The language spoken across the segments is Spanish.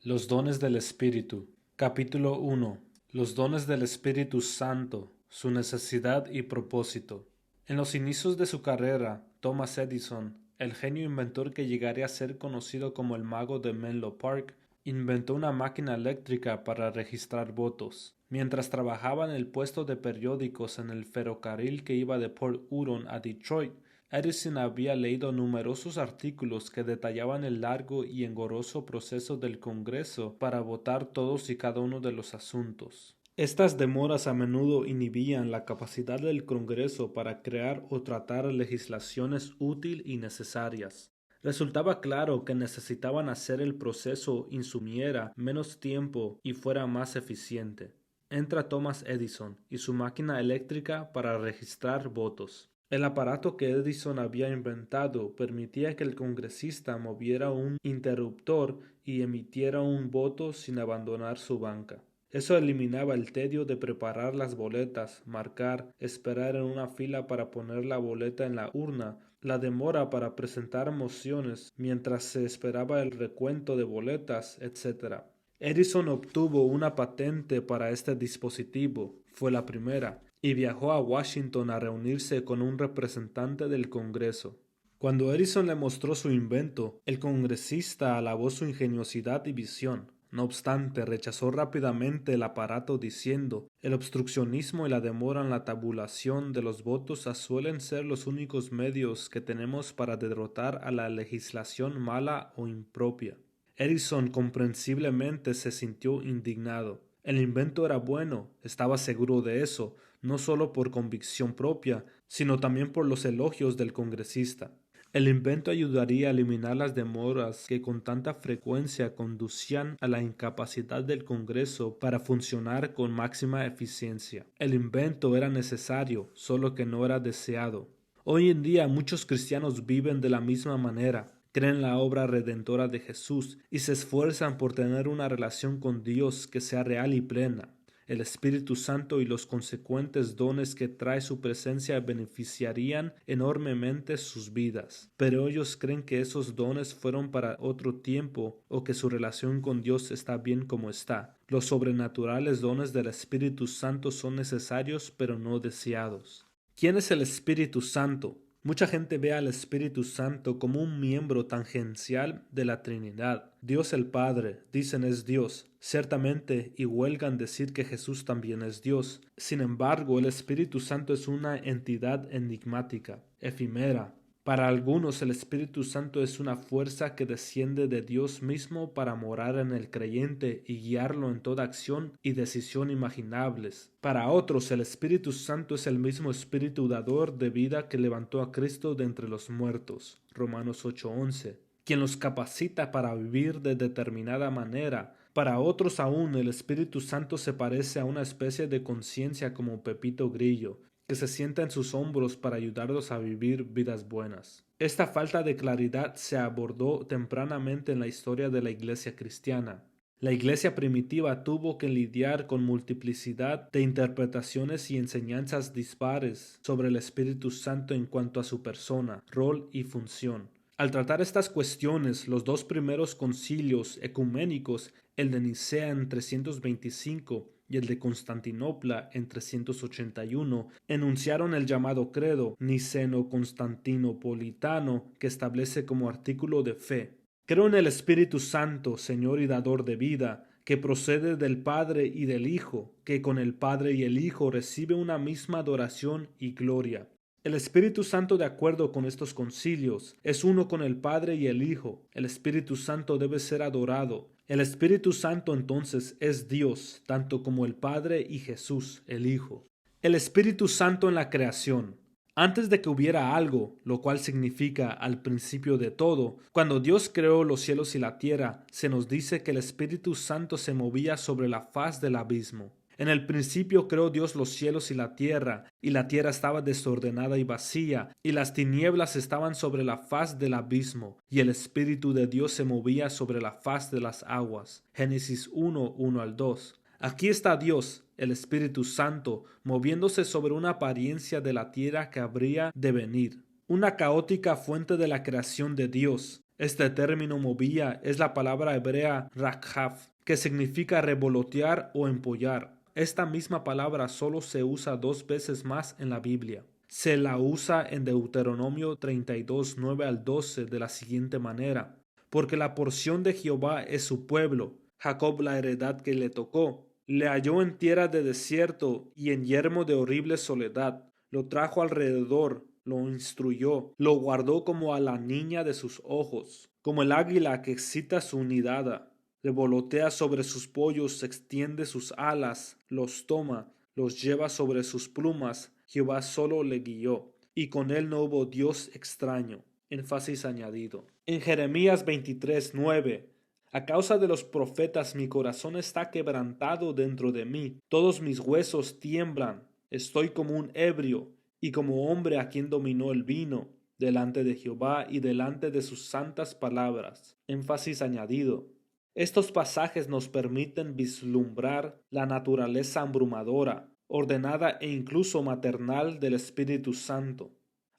Los dones del Espíritu. Capítulo 1. Los dones del Espíritu Santo, su necesidad y propósito. En los inicios de su carrera, Thomas Edison, el genio inventor que llegaría a ser conocido como el mago de Menlo Park, inventó una máquina eléctrica para registrar votos. Mientras trabajaba en el puesto de periódicos en el ferrocarril que iba de Port Huron a Detroit, Edison había leído numerosos artículos que detallaban el largo y engorroso proceso del Congreso para votar todos y cada uno de los asuntos. Estas demoras a menudo inhibían la capacidad del Congreso para crear o tratar legislaciones útiles y necesarias. Resultaba claro que necesitaban hacer el proceso insumiera menos tiempo y fuera más eficiente. Entra Thomas Edison y su máquina eléctrica para registrar votos. El aparato que Edison había inventado permitía que el congresista moviera un interruptor y emitiera un voto sin abandonar su banca. Eso eliminaba el tedio de preparar las boletas, marcar, esperar en una fila para poner la boleta en la urna, la demora para presentar mociones mientras se esperaba el recuento de boletas, etc. Edison obtuvo una patente para este dispositivo, fue la primera, y viajó a Washington a reunirse con un representante del Congreso. Cuando Edison le mostró su invento, el congresista alabó su ingeniosidad y visión. No obstante, rechazó rápidamente el aparato diciendo, el obstruccionismo y la demora en la tabulación de los votos suelen ser los únicos medios que tenemos para derrotar a la legislación mala o impropia. Edison comprensiblemente se sintió indignado. El invento era bueno, estaba seguro de eso, no solo por convicción propia, sino también por los elogios del congresista. El invento ayudaría a eliminar las demoras que con tanta frecuencia conducían a la incapacidad del Congreso para funcionar con máxima eficiencia. El invento era necesario, solo que no era deseado. Hoy en día muchos cristianos viven de la misma manera. Creen en la obra redentora de Jesús y se esfuerzan por tener una relación con Dios que sea real y plena. El Espíritu Santo y los consecuentes dones que trae su presencia beneficiarían enormemente sus vidas, pero ellos creen que esos dones fueron para otro tiempo o que su relación con Dios está bien como está. Los sobrenaturales dones del Espíritu Santo son necesarios pero no deseados. ¿Quién es el Espíritu Santo? Mucha gente ve al Espíritu Santo como un miembro tangencial de la Trinidad. Dios el Padre, dicen es Dios, ciertamente, y huelgan decir que Jesús también es Dios. Sin embargo, el Espíritu Santo es una entidad enigmática, efímera. Para algunos el Espíritu Santo es una fuerza que desciende de Dios mismo para morar en el creyente y guiarlo en toda acción y decisión imaginables. Para otros el Espíritu Santo es el mismo Espíritu dador de vida que levantó a Cristo de entre los muertos. Romanos 8:11. Quien los capacita para vivir de determinada manera. Para otros aún el Espíritu Santo se parece a una especie de conciencia como Pepito Grillo, que se sienta en sus hombros para ayudarlos a vivir vidas buenas. Esta falta de claridad se abordó tempranamente en la historia de la Iglesia cristiana. La Iglesia primitiva tuvo que lidiar con multiplicidad de interpretaciones y enseñanzas dispares sobre el Espíritu Santo en cuanto a su persona, rol y función. Al tratar estas cuestiones, los dos primeros concilios ecuménicos, el de Nicea en 325 y el de Constantinopla en 381, enunciaron el llamado credo niceno-constantinopolitano que establece como artículo de fe: creo en el Espíritu Santo, Señor y dador de vida, que procede del Padre y del Hijo, que con el Padre y el Hijo recibe una misma adoración y gloria. El Espíritu Santo, de acuerdo con estos concilios, es uno con el Padre y el Hijo. El Espíritu Santo debe ser adorado. El Espíritu Santo entonces es Dios, tanto como el Padre y Jesús, el Hijo. El Espíritu Santo en la creación. Antes de que hubiera algo, lo cual significa al principio de todo, cuando Dios creó los cielos y la tierra, se nos dice que el Espíritu Santo se movía sobre la faz del abismo. En el principio creó Dios los cielos y la tierra estaba desordenada y vacía, y las tinieblas estaban sobre la faz del abismo, y el Espíritu de Dios se movía sobre la faz de las aguas. Génesis 1:1-2. Aquí está Dios, el Espíritu Santo, moviéndose sobre una apariencia de la tierra que habría de venir. Una caótica fuente de la creación de Dios. Este término movía es la palabra hebrea rakhav, que significa revolotear o empollar. Esta misma palabra solo se usa 2 veces más en la Biblia. Se la usa en Deuteronomio 32, 9 al 12 de la siguiente manera: porque la porción de Jehová es su pueblo, Jacob la heredad que le tocó. Le halló en tierra de desierto y en yermo de horrible soledad. Lo trajo alrededor, lo instruyó, lo guardó como a la niña de sus ojos, como el águila que excita su nidada. Revolotea sobre sus pollos, extiende sus alas, los toma, los lleva sobre sus plumas. Jehová solo le guió, y con él no hubo Dios extraño. Énfasis añadido. En Jeremías 23, 9. A causa de los profetas mi corazón está quebrantado dentro de mí, todos mis huesos tiemblan, estoy como un ebrio, y como hombre a quien dominó el vino, delante de Jehová y delante de sus santas palabras. Énfasis añadido. Estos pasajes nos permiten vislumbrar la naturaleza abrumadora, ordenada e incluso maternal del Espíritu Santo.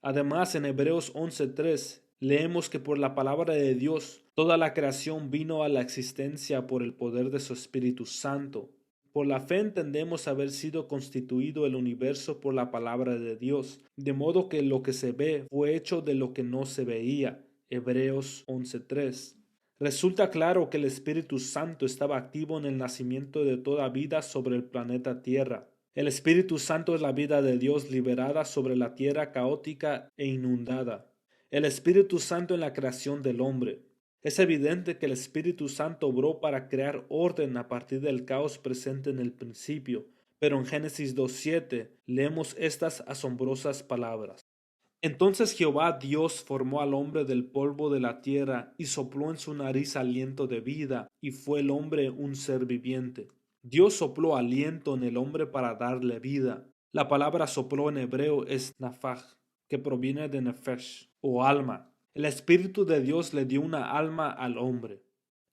Además, en Hebreos 11:3 leemos que por la palabra de Dios toda la creación vino a la existencia por el poder de su Espíritu Santo. Por la fe entendemos haber sido constituido el universo por la palabra de Dios, de modo que lo que se ve fue hecho de lo que no se veía. Hebreos 11:3. Resulta claro que el Espíritu Santo estaba activo en el nacimiento de toda vida sobre el planeta Tierra. El Espíritu Santo es la vida de Dios liberada sobre la tierra caótica e inundada. El Espíritu Santo en la creación del hombre. Es evidente que el Espíritu Santo obró para crear orden a partir del caos presente en el principio, pero en Génesis 2:7 leemos estas asombrosas palabras. Entonces Jehová Dios formó al hombre del polvo de la tierra y sopló en su nariz aliento de vida, y fue el hombre un ser viviente. Dios sopló aliento en el hombre para darle vida. La palabra sopló en hebreo es nafaj, que proviene de nefesh, o alma. El Espíritu de Dios le dio una alma al hombre.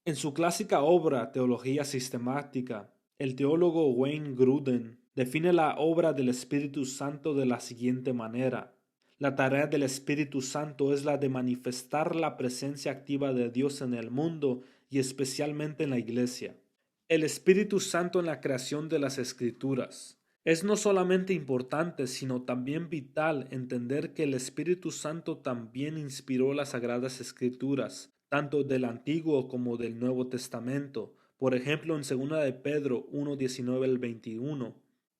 En su clásica obra Teología Sistemática, el teólogo Wayne Grudem define la obra del Espíritu Santo de la siguiente manera. La tarea del Espíritu Santo es la de manifestar la presencia activa de Dios en el mundo y especialmente en la Iglesia. El Espíritu Santo en la creación de las Escrituras. Es no solamente importante, sino también vital entender que el Espíritu Santo también inspiró las Sagradas Escrituras, tanto del Antiguo como del Nuevo Testamento. Por ejemplo, en 2 de Pedro 1:19 al 21.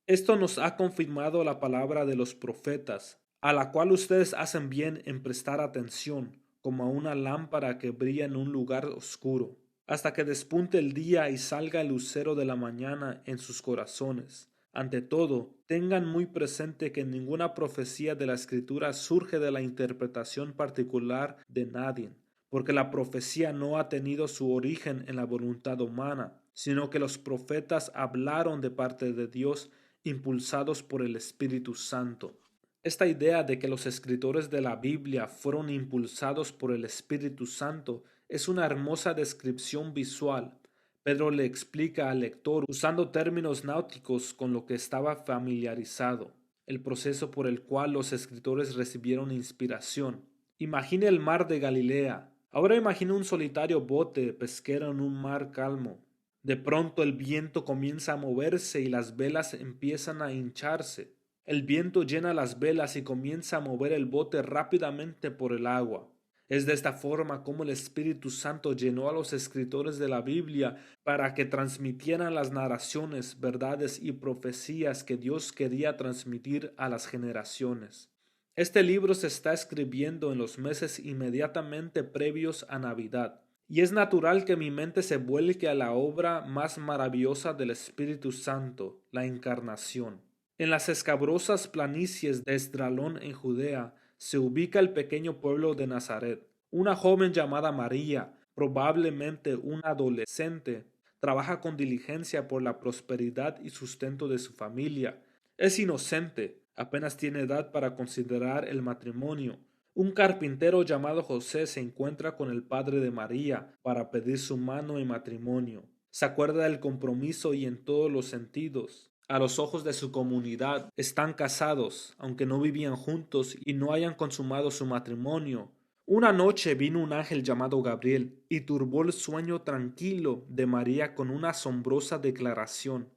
Esto nos ha confirmado la palabra de los profetas, a la cual ustedes hacen bien en prestar atención, como a una lámpara que brilla en un lugar oscuro, hasta que despunte el día y salga el lucero de la mañana en sus corazones. Ante todo, tengan muy presente que ninguna profecía de la Escritura surge de la interpretación particular de nadie, porque la profecía no ha tenido su origen en la voluntad humana, sino que los profetas hablaron de parte de Dios, impulsados por el Espíritu Santo. Esta idea de que los escritores de la Biblia fueron impulsados por el Espíritu Santo es una hermosa descripción visual. Pedro le explica al lector usando términos náuticos con lo que estaba familiarizado, el proceso por el cual los escritores recibieron inspiración. Imagine el mar de Galilea. Ahora imagine un solitario bote pesquero en un mar calmo. De pronto el viento comienza a moverse y las velas empiezan a hincharse. El viento llena las velas y comienza a mover el bote rápidamente por el agua. Es de esta forma como el Espíritu Santo llenó a los escritores de la Biblia para que transmitieran las narraciones, verdades y profecías que Dios quería transmitir a las generaciones. Este libro se está escribiendo en los meses inmediatamente previos a Navidad, y es natural que mi mente se vuelque a la obra más maravillosa del Espíritu Santo, la Encarnación. En las escabrosas planicies de Esdraelón en Judea se ubica el pequeño pueblo de Nazaret. Una joven llamada María, probablemente una adolescente, trabaja con diligencia por la prosperidad y sustento de su familia. Es inocente, apenas tiene edad para considerar el matrimonio. Un carpintero llamado José se encuentra con el padre de María para pedir su mano en matrimonio. Se acuerda del compromiso y en todos los sentidos. A los ojos de su comunidad, están casados, aunque no vivían juntos y no hayan consumado su matrimonio. Una noche vino un ángel llamado Gabriel y turbó el sueño tranquilo de María con una asombrosa declaración.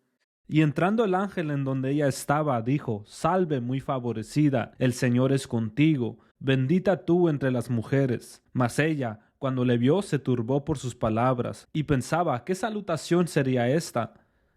Y entrando el ángel en donde ella estaba, dijo: Salve, muy favorecida, el Señor es contigo, bendita tú entre las mujeres. Mas ella, cuando le vio, se turbó por sus palabras, y pensaba: ¿qué salutación sería esta?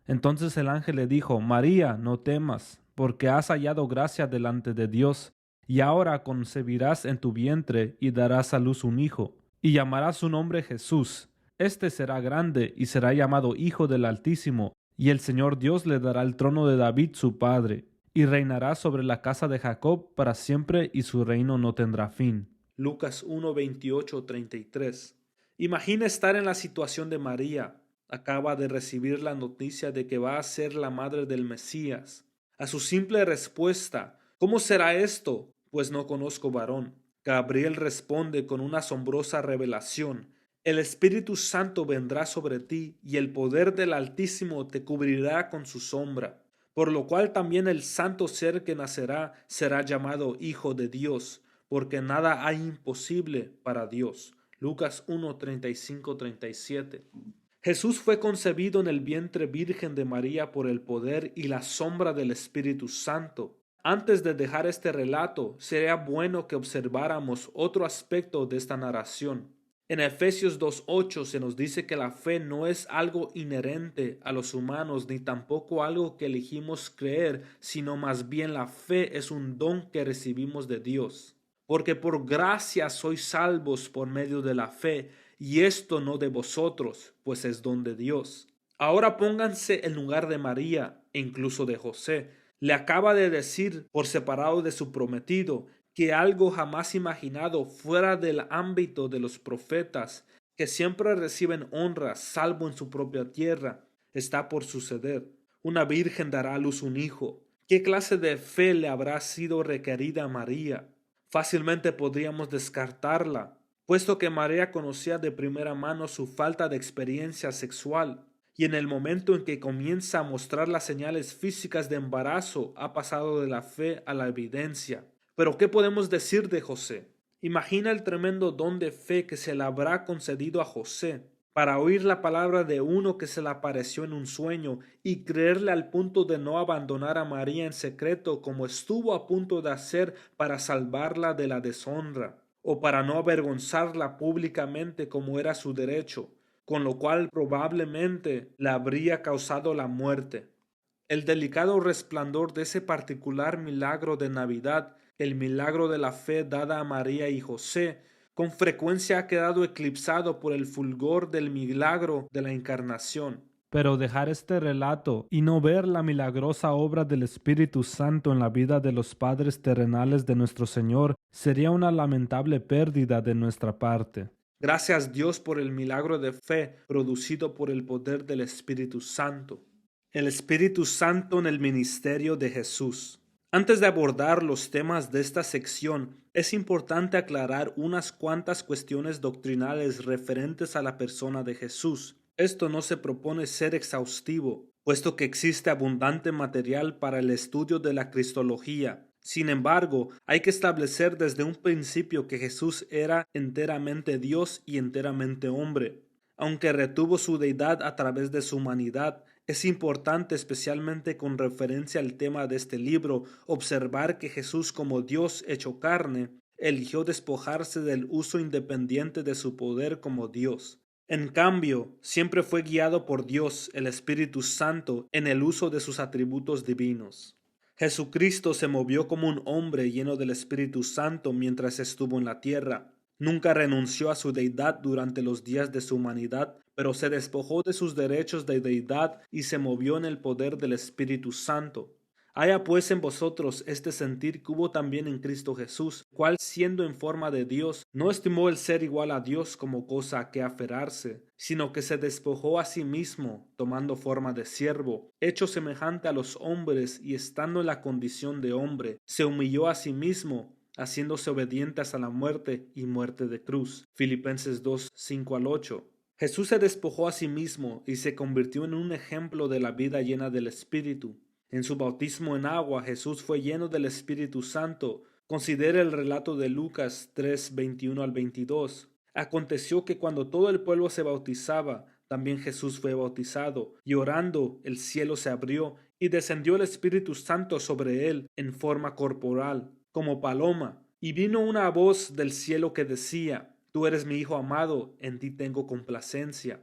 Entonces el ángel le dijo: María, no temas, porque has hallado gracia delante de Dios, y ahora concebirás en tu vientre y darás a luz un hijo, y llamarás su nombre Jesús. Este será grande y será llamado Hijo del Altísimo, y el Señor Dios le dará el trono de David su padre, y reinará sobre la casa de Jacob para siempre, y su reino no tendrá fin. Lucas 1, 28, 33. Imagina estar en la situación de María. Acaba de recibir la noticia de que va a ser la madre del Mesías. A su simple respuesta: ¿cómo será esto? Pues no conozco varón. Gabriel responde con una asombrosa revelación: el Espíritu Santo vendrá sobre ti, y el poder del Altísimo te cubrirá con su sombra. Por lo cual también el santo ser que nacerá será llamado Hijo de Dios, porque nada hay imposible para Dios. Lucas 1, 35, 37. Jesús fue concebido en el vientre virgen de María por el poder y la sombra del Espíritu Santo. Antes de dejar este relato, sería bueno que observáramos otro aspecto de esta narración. En Efesios 2:8 se nos dice que la fe no es algo inherente a los humanos ni tampoco algo que elegimos creer, sino más bien la fe es un don que recibimos de Dios. Porque por gracia sois salvos por medio de la fe, y esto no de vosotros, pues es don de Dios. Ahora pónganse en lugar de María e incluso de José. Le acaba de decir por separado de su prometido que algo jamás imaginado fuera del ámbito de los profetas, que siempre reciben honra salvo en su propia tierra, está por suceder. Una virgen dará a luz un hijo. ¿Qué clase de fe le habrá sido requerida a María? Fácilmente podríamos descartarla, puesto que María conocía de primera mano su falta de experiencia sexual, y en el momento en que comienza a mostrar las señales físicas de embarazo ha pasado de la fe a la evidencia. Pero ¿qué podemos decir de José? Imagina el tremendo don de fe que se le habrá concedido a José para oír la palabra de uno que se le apareció en un sueño y creerle al punto de no abandonar a María en secreto como estuvo a punto de hacer para salvarla de la deshonra, o para no avergonzarla públicamente como era su derecho, con lo cual probablemente le habría causado la muerte. El delicado resplandor de ese particular milagro de Navidad, el milagro de la fe dada a María y José, con frecuencia ha quedado eclipsado por el fulgor del milagro de la Encarnación. Pero dejar este relato y no ver la milagrosa obra del Espíritu Santo en la vida de los padres terrenales de nuestro Señor sería una lamentable pérdida de nuestra parte. Gracias Dios por el milagro de fe producido por el poder del Espíritu Santo. El Espíritu Santo en el ministerio de Jesús. Antes de abordar los temas de esta sección, es importante aclarar unas cuantas cuestiones doctrinales referentes a la persona de Jesús. Esto no se propone ser exhaustivo, puesto que existe abundante material para el estudio de la cristología. Sin embargo, hay que establecer desde un principio que Jesús era enteramente Dios y enteramente hombre. Aunque retuvo su deidad a través de su humanidad, es importante, especialmente con referencia al tema de este libro, observar que Jesús, como Dios hecho carne, eligió despojarse del uso independiente de su poder como Dios. En cambio, siempre fue guiado por Dios, el Espíritu Santo, en el uso de sus atributos divinos. Jesucristo se movió como un hombre lleno del Espíritu Santo mientras estuvo en la tierra. Nunca renunció a su deidad durante los días de su humanidad, pero se despojó de sus derechos de deidad y se movió en el poder del Espíritu Santo. Haya pues en vosotros este sentir que hubo también en Cristo Jesús, cual siendo en forma de Dios, no estimó el ser igual a Dios como cosa a que aferrarse, sino que se despojó a sí mismo, tomando forma de siervo, hecho semejante a los hombres y estando en la condición de hombre, se humilló a sí mismo, haciéndose obediente hasta la muerte y muerte de cruz. Filipenses 2, 5 al 8. Jesús se despojó a sí mismo y se convirtió en un ejemplo de la vida llena del Espíritu. En su bautismo en agua, Jesús fue lleno del Espíritu Santo, Considere el relato de Lucas 3, 21 al 22. Aconteció que cuando todo el pueblo se bautizaba, también Jesús fue bautizado, y orando el cielo se abrió, y descendió el Espíritu Santo sobre él en forma corporal, como paloma. Y vino una voz del cielo que decía: Tú eres mi Hijo amado, en ti tengo complacencia.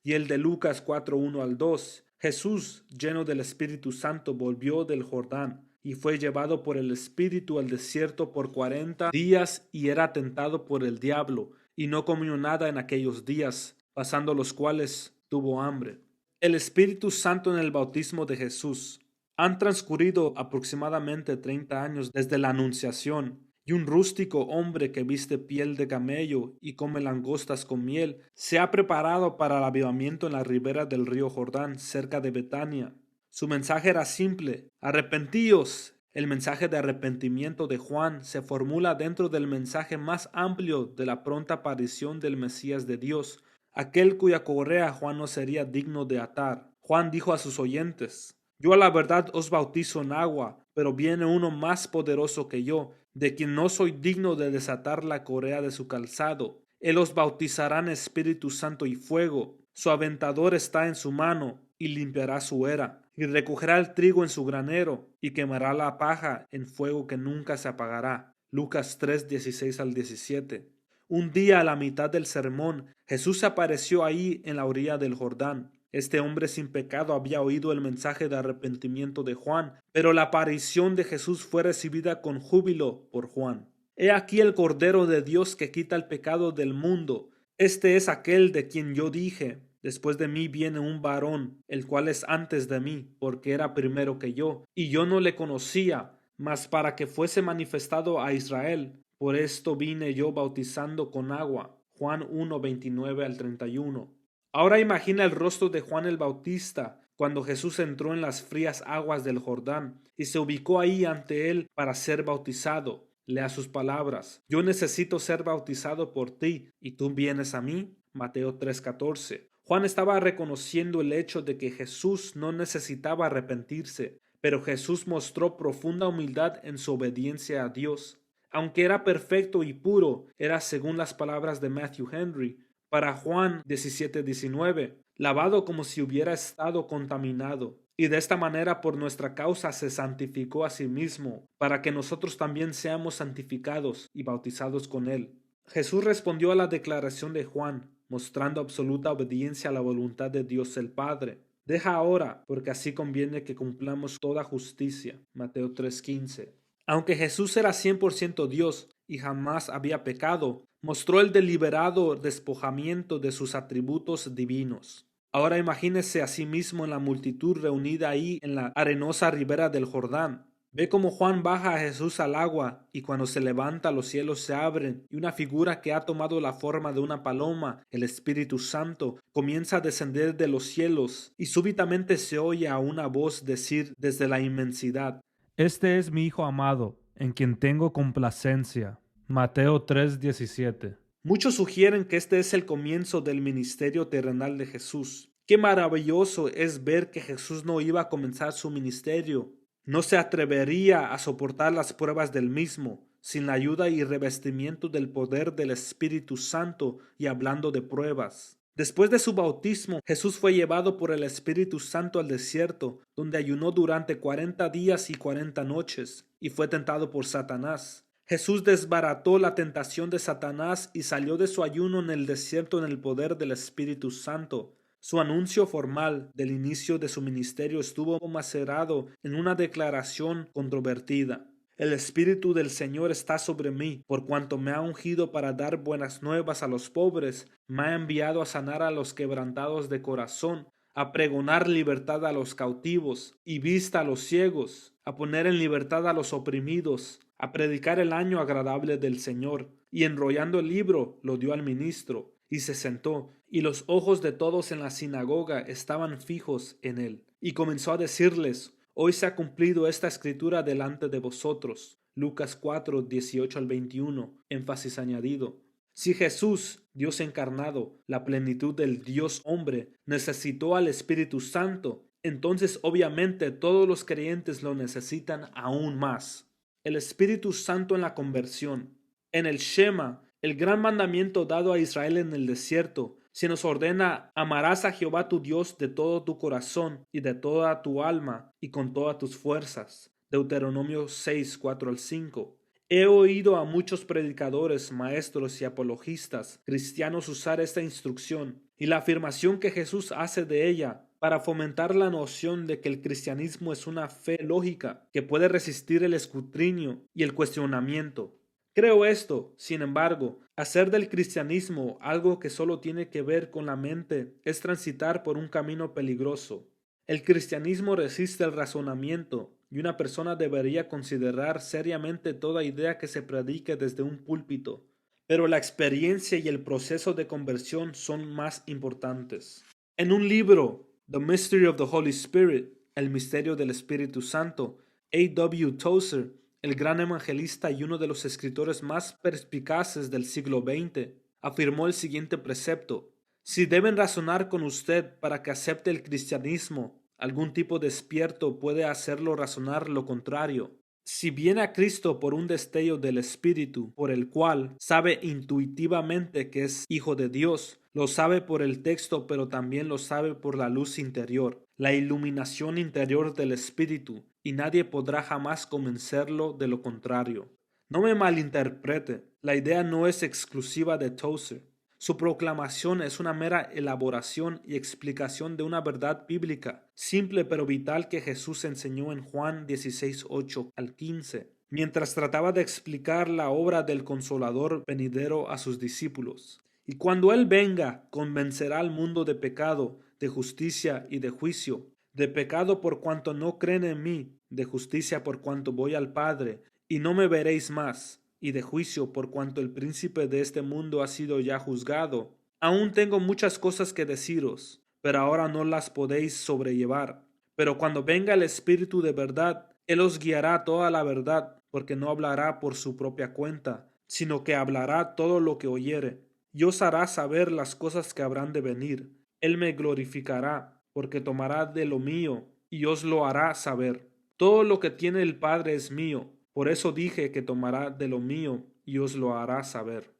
Y el de Lucas 4, 1 al 2. Jesús, lleno del Espíritu Santo, volvió del Jordán, y fue llevado por el Espíritu al desierto por 40 días, y era tentado por el diablo, y no comió nada en aquellos días, pasando los cuales tuvo hambre. El Espíritu Santo en el bautismo de Jesús. Han transcurrido aproximadamente 30 años desde la Anunciación, y un rústico hombre que viste piel de camello y come langostas con miel se ha preparado para el avivamiento en la ribera del río Jordán, cerca de Betania. Su mensaje era simple: arrepentíos. El mensaje de arrepentimiento de Juan se formula dentro del mensaje más amplio de la pronta aparición del Mesías de Dios, aquel cuya correa Juan no sería digno de atar. Juan dijo a sus oyentes: Yo a la verdad os bautizo en agua, pero viene uno más poderoso que yo, de quien no soy digno de desatar la correa de su calzado. Él os bautizará en Espíritu Santo y fuego. Su aventador está en su mano, y limpiará su era, y recogerá el trigo en su granero, y quemará la paja en fuego que nunca se apagará. Lucas 3, 16 al 17. Un día, a la mitad del sermón, Jesús apareció ahí en la orilla del Jordán. Este hombre sin pecado había oído el mensaje de arrepentimiento de Juan, pero la aparición de Jesús fue recibida con júbilo por Juan. He aquí el Cordero de Dios que quita el pecado del mundo. Este es aquel de quien yo dije: Después de mí viene un varón, el cual es antes de mí, porque era primero que yo, y yo no le conocía, mas para que fuese manifestado a Israel. Por esto vine yo bautizando con agua. Juan 1, 29 al 31. Ahora imagina el rostro de Juan el Bautista cuando Jesús entró en las frías aguas del Jordán y se ubicó ahí ante él para ser bautizado. Lea sus palabras: Yo necesito ser bautizado por ti, ¿y tú vienes a mí? Mateo 3:14. Juan estaba reconociendo el hecho de que Jesús no necesitaba arrepentirse, pero Jesús mostró profunda humildad en su obediencia a Dios. Aunque era perfecto y puro, era, según las palabras de Matthew Henry, para Juan 17:19, lavado como si hubiera estado contaminado, y de esta manera por nuestra causa se santificó a sí mismo, para que nosotros también seamos santificados y bautizados con él. Jesús respondió a la declaración de Juan, mostrando absoluta obediencia a la voluntad de Dios el Padre. Deja ahora, porque así conviene que cumplamos toda justicia. Mateo 3:15. Aunque Jesús era 100% Dios y jamás había pecado, mostró el deliberado despojamiento de sus atributos divinos. Ahora imagínese a sí mismo en la multitud reunida ahí en la arenosa ribera del Jordán. Ve cómo Juan baja a Jesús al agua, y cuando se levanta los cielos se abren, y una figura que ha tomado la forma de una paloma, el Espíritu Santo, comienza a descender de los cielos, y súbitamente se oye a una voz decir desde la inmensidad: Este es mi Hijo amado, en quien tengo complacencia. Mateo 3:17. Muchos sugieren que este es el comienzo del ministerio terrenal de Jesús. Qué maravilloso es ver que Jesús no iba a comenzar su ministerio. No se atrevería a soportar las pruebas del mismo, sin la ayuda y revestimiento del poder del Espíritu Santo, y hablando de pruebas. Después de su bautismo, Jesús fue llevado por el Espíritu Santo al desierto, donde ayunó durante 40 días y 40 noches, y fue tentado por Satanás. Jesús desbarató la tentación de Satanás y salió de su ayuno en el desierto en el poder del Espíritu Santo. Su anuncio formal del inicio de su ministerio estuvo macerado en una declaración controvertida: El Espíritu del Señor está sobre mí, por cuanto me ha ungido para dar buenas nuevas a los pobres, me ha enviado a sanar a los quebrantados de corazón, a pregonar libertad a los cautivos y vista a los ciegos, a poner en libertad a los oprimidos, a predicar el año agradable del Señor. Y enrollando el libro, lo dio al ministro, y se sentó, y los ojos de todos en la sinagoga estaban fijos en él. Y comenzó a decirles: Hoy se ha cumplido esta escritura delante de vosotros. Lucas 4, 18 al 21, énfasis añadido. Si Jesús, Dios encarnado, la plenitud del Dios hombre, necesitó al Espíritu Santo, entonces obviamente todos los creyentes lo necesitan aún más. el Espíritu Santo en la conversión. En el Shema, el gran mandamiento dado a Israel en el desierto, se nos ordena: amarás a Jehová tu Dios de todo tu corazón y de toda tu alma y con todas tus fuerzas. Deuteronomio 6, 4 al 5. He oído a muchos predicadores, maestros y apologistas cristianos usar esta instrucción y la afirmación que Jesús hace de ella para fomentar la noción de que el cristianismo es una fe lógica que puede resistir el escrutinio y el cuestionamiento. Creo esto, sin embargo, hacer del cristianismo algo que solo tiene que ver con la mente es transitar por un camino peligroso. El cristianismo resiste el razonamiento y una persona debería considerar seriamente toda idea que se predique desde un púlpito, pero la experiencia y el proceso de conversión son más importantes. En un libro, The Mystery of the Holy Spirit, El misterio del Espíritu Santo, A.W. Tozer, el gran evangelista y uno de los escritores más perspicaces del siglo XX, afirmó el siguiente precepto: si deben razonar con usted para que acepte el cristianismo, algún tipo despierto puede hacerlo razonar lo contrario. Si viene a Cristo por un destello del Espíritu, por el cual sabe intuitivamente que es hijo de Dios, lo sabe por el texto, pero también lo sabe por la luz interior, la iluminación interior del Espíritu, y nadie podrá jamás convencerlo de lo contrario. No me malinterprete, la idea no es exclusiva de Tozer. Su proclamación es una mera elaboración y explicación de una verdad bíblica, simple pero vital, que Jesús enseñó en Juan 16, 8 al 15, mientras trataba de explicar la obra del Consolador venidero a sus discípulos. Y cuando Él venga, convencerá al mundo de pecado, de justicia y de juicio. De pecado por cuanto no creen en mí, de justicia por cuanto voy al Padre, y no me veréis más, y de juicio por cuanto el príncipe de este mundo ha sido ya juzgado. Aún tengo muchas cosas que deciros, pero ahora no las podéis sobrellevar. Pero cuando venga el Espíritu de verdad, Él os guiará a toda la verdad, porque no hablará por su propia cuenta, sino que hablará todo lo que oyere, y os hará saber las cosas que habrán de venir. Él me glorificará, porque tomará de lo mío, y os lo hará saber. Todo lo que tiene el Padre es mío. Por eso dije que tomará de lo mío y os lo hará saber.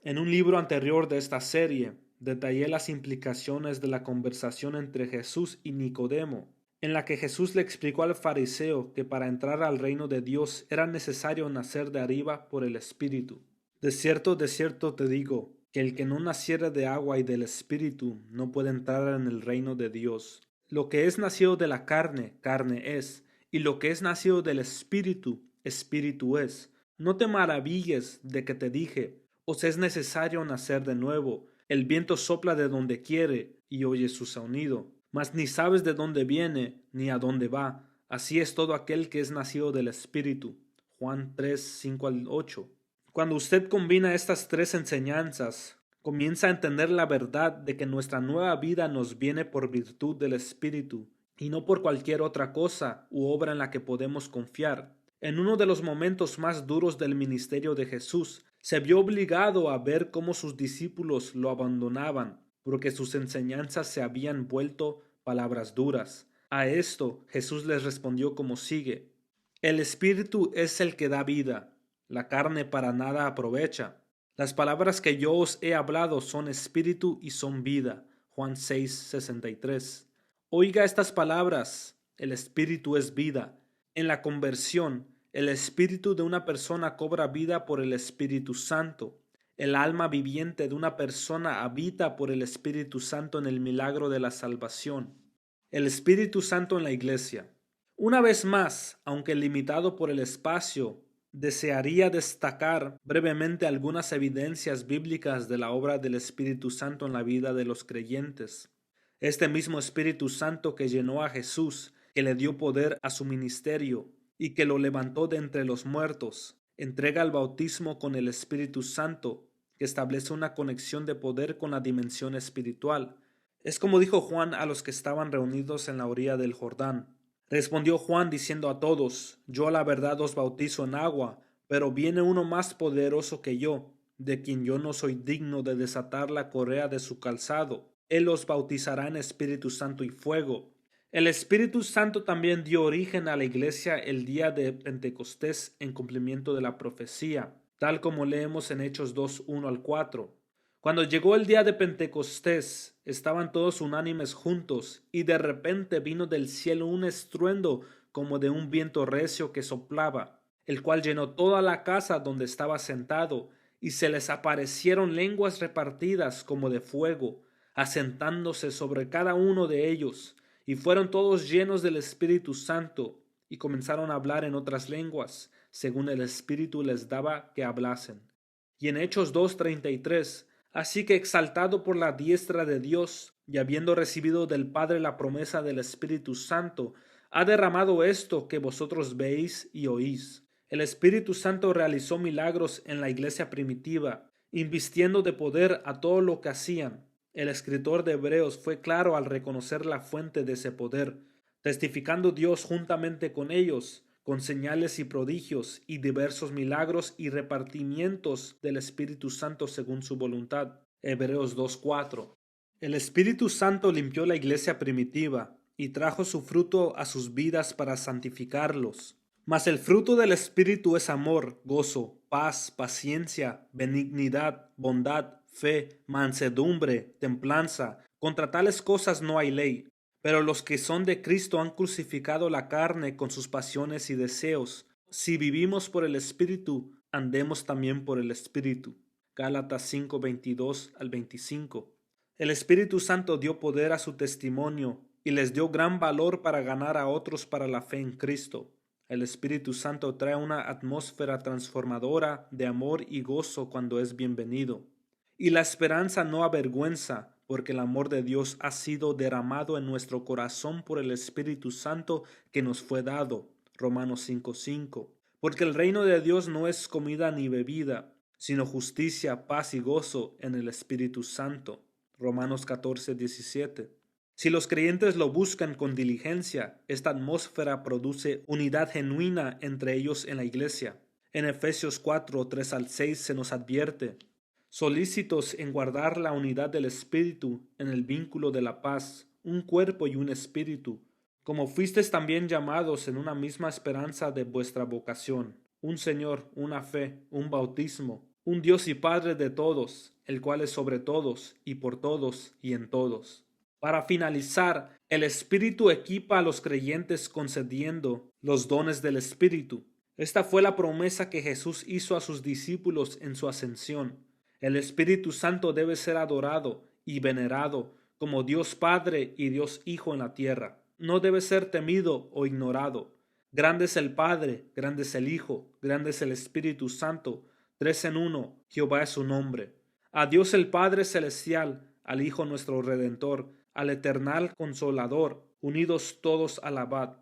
En un libro anterior de esta serie, detallé las implicaciones de la conversación entre Jesús y Nicodemo, en la que Jesús le explicó al fariseo que para entrar al reino de Dios era necesario nacer de arriba por el Espíritu. De cierto te digo, que el que no naciere de agua y del Espíritu no puede entrar en el reino de Dios. Lo que es nacido de la carne, carne es, y lo que es nacido del Espíritu, Espíritu es. No te maravilles de que te dije: os es necesario nacer de nuevo. El viento sopla de donde quiere y oye su sonido, mas ni sabes de dónde viene ni a dónde va. Así es todo aquel que es nacido del Espíritu. Juan 3, 5 al 8. Cuando usted combina estas tres enseñanzas, comienza a entender la verdad de que nuestra nueva vida nos viene por virtud del Espíritu y no por cualquier otra cosa u obra en la que podemos confiar. En uno de los momentos más duros del ministerio de Jesús, se vio obligado a ver cómo sus discípulos lo abandonaban, porque sus enseñanzas se habían vuelto palabras duras. A esto Jesús les respondió como sigue: el Espíritu es el que da vida, la carne para nada aprovecha. Las palabras que yo os he hablado son espíritu y son vida. Juan 6, 63. Oiga estas palabras: el espíritu es vida. En la conversión, el espíritu de una persona cobra vida por el Espíritu Santo. El alma viviente de una persona habita por el Espíritu Santo en el milagro de la salvación. El Espíritu Santo en la iglesia. Una vez más, aunque limitado por el espacio, desearía destacar brevemente algunas evidencias bíblicas de la obra del Espíritu Santo en la vida de los creyentes. Este mismo Espíritu Santo que llenó a Jesús, que le dio poder a su ministerio y que lo levantó de entre los muertos, entrega el bautismo con el Espíritu Santo, que establece una conexión de poder con la dimensión espiritual. Es como dijo Juan a los que estaban reunidos en la orilla del Jordán. Respondió Juan diciendo a todos: yo a la verdad os bautizo en agua, pero viene uno más poderoso que yo, de quien yo no soy digno de desatar la correa de su calzado. Él os bautizará en Espíritu Santo y fuego. El Espíritu Santo también dio origen a la iglesia el día de Pentecostés en cumplimiento de la profecía, tal como leemos en Hechos 2, 1 al 4. Cuando llegó el día de Pentecostés, estaban todos unánimes juntos, y de repente vino del cielo un estruendo como de un viento recio que soplaba, el cual llenó toda la casa donde estaba sentado, y se les aparecieron lenguas repartidas como de fuego, asentándose sobre cada uno de ellos, y fueron todos llenos del Espíritu Santo, y comenzaron a hablar en otras lenguas, según el Espíritu les daba que hablasen. Y en Hechos 2:33, así que exaltado por la diestra de Dios, y habiendo recibido del Padre la promesa del Espíritu Santo, ha derramado esto que vosotros veis y oís. El Espíritu Santo realizó milagros en la iglesia primitiva, invistiendo de poder a todo lo que hacían. El escritor de Hebreos fue claro al reconocer la fuente de ese poder, testificando Dios juntamente con ellos, con señales y prodigios y diversos milagros y repartimientos del Espíritu Santo según su voluntad. Hebreos 2:4. El Espíritu Santo limpió la iglesia primitiva y trajo su fruto a sus vidas para santificarlos. Mas el fruto del Espíritu es amor, gozo, paz, paciencia, benignidad, bondad, fe, mansedumbre, templanza. Contra tales cosas no hay ley. Pero los que son de Cristo han crucificado la carne con sus pasiones y deseos. Si vivimos por el Espíritu, andemos también por el Espíritu. Gálatas 5:22 al 25. El Espíritu Santo dio poder a su testimonio y les dio gran valor para ganar a otros para la fe en Cristo. El Espíritu Santo trae una atmósfera transformadora de amor y gozo cuando es bienvenido. Y la esperanza no avergüenza, porque el amor de Dios ha sido derramado en nuestro corazón por el Espíritu Santo que nos fue dado. Romanos 5:5. Porque el reino de Dios no es comida ni bebida, sino justicia, paz y gozo en el Espíritu Santo. Romanos 14:17. Si los creyentes lo buscan con diligencia, esta atmósfera produce unidad genuina entre ellos en la iglesia. En Efesios 4:3 al 6 se nos advierte: solícitos en guardar la unidad del Espíritu en el vínculo de la paz, un cuerpo y un espíritu, como fuisteis también llamados en una misma esperanza de vuestra vocación, un Señor, una fe, un bautismo, un Dios y Padre de todos, el cual es sobre todos, y por todos, y en todos. Para finalizar, el Espíritu equipa a los creyentes concediendo los dones del Espíritu. Esta fue la promesa que Jesús hizo a sus discípulos en su ascensión. El Espíritu Santo debe ser adorado y venerado como Dios Padre y Dios Hijo en la tierra. No debe ser temido o ignorado. Grande es el Padre, grande es el Hijo, grande es el Espíritu Santo, tres en uno, Jehová es su nombre. A Dios el Padre celestial, al Hijo nuestro Redentor, al eternal Consolador, unidos todos alabad.